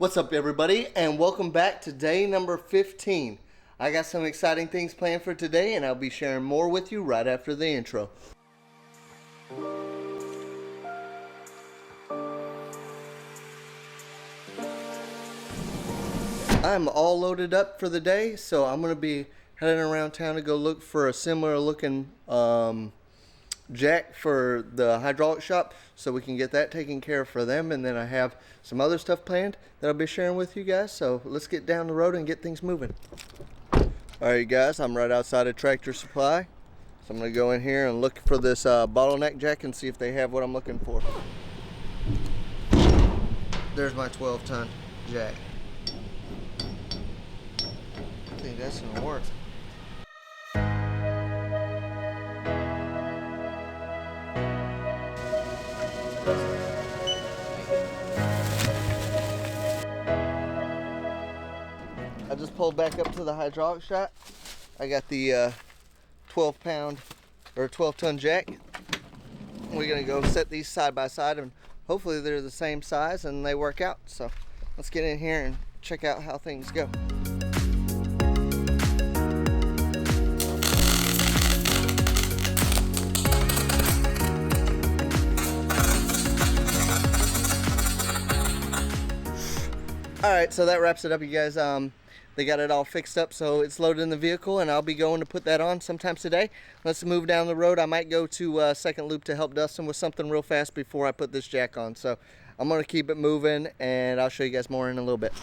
What's up, everybody, and welcome back to day number 15. I got some exciting things planned for today, and I'll be sharing more with you right after the intro. I'm all loaded up for the day, so I'm going to be heading around town to go look for a similar looking jack for the hydraulic shop so we can get that taken care of for them. And then I have some other stuff planned that I'll be sharing with you guys, so let's get down the road and get things moving. Alright guys, I'm right outside of Tractor Supply, so I'm going to go in here and look for this bottleneck jack and see if they have what I'm looking for. There's my 12-ton jack. I think that's going to work. I just pulled back up to the hydraulic shop. I got the 12-pound or 12-ton jack. We're gonna go set these side by side, and hopefully they're the same size and they work out. So let's get in here and check out how things go. Alright, so that wraps it up, you guys. They got it all fixed up, so it's loaded in the vehicle, and I'll be going to put that on sometime today. Let's move down the road. I might go to Second Loop to help Dustin with something real fast before I put this jack on. So I'm going to keep it moving, and I'll show you guys more in a little bit.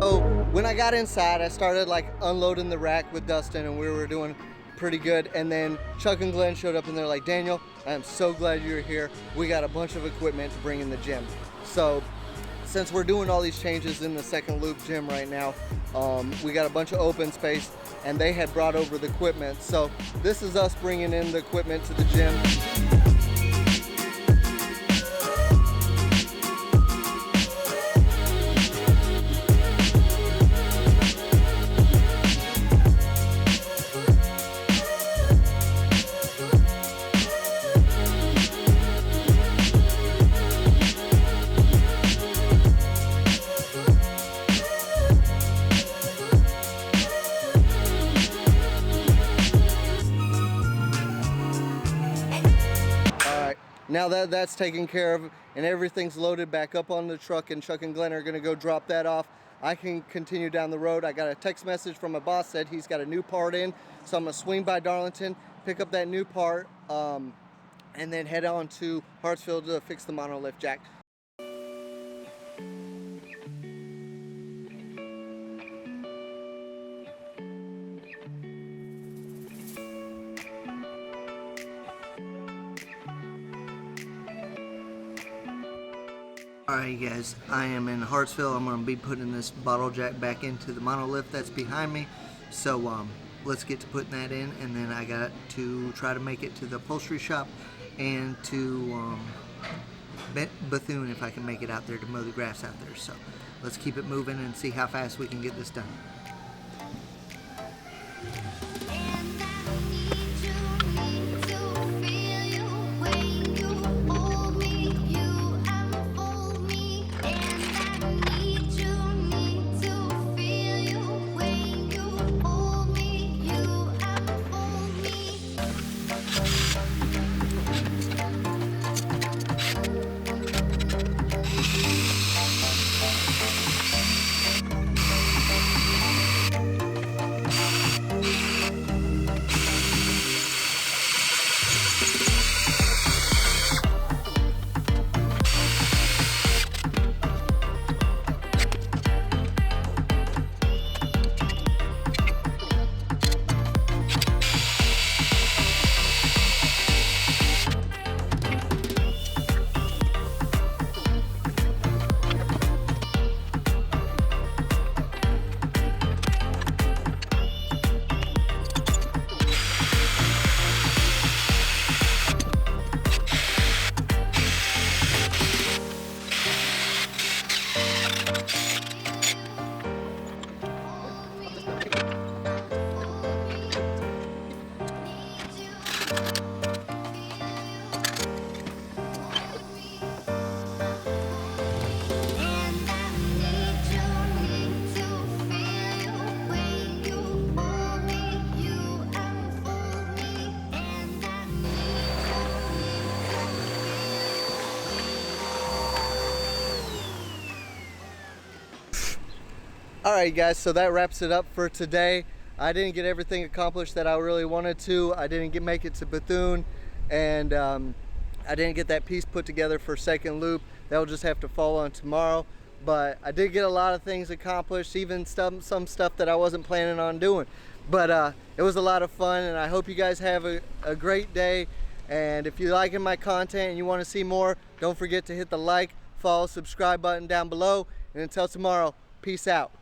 So when I got inside, I started like unloading the rack with Dustin, and we were doing pretty good, and then Chuck and Glenn showed up and they're like, "Daniel, I am so glad you're here. We got a bunch of equipment to bring in the gym." So since we're doing all these changes in the Second Loop gym right now, we got a bunch of open space, and they had brought over the equipment. So this is us bringing in the equipment to the gym. Now that that's taken care of and everything's loaded back up on the truck, and Chuck and Glenn are gonna go drop that off, I can continue down the road. I got a text message from my boss, said he's got a new part in, so I'm gonna swing by Darlington, pick up that new part, and then head on to Hartsville to fix the monolift jack. Alright guys, I am in Hartsville. I'm going to be putting this bottle jack back into the monolift that's behind me. So let's get to putting that in, and then I got to try to make it to the upholstery shop and to Bethune if I can make it out there to mow the grass out there. So let's keep it moving and see how fast we can get this done. Alright guys, so that wraps it up for today. I didn't get everything accomplished that I really wanted to. I didn't make it to Bethune, and I didn't get that piece put together for second loop. That will just have to fall on tomorrow. But I did get a lot of things accomplished, even some stuff that I wasn't planning on doing. But it was a lot of fun, and I hope you guys have a great day. And if you're liking my content and you want to see more, don't forget to hit the like, follow, subscribe button down below. And until tomorrow, peace out.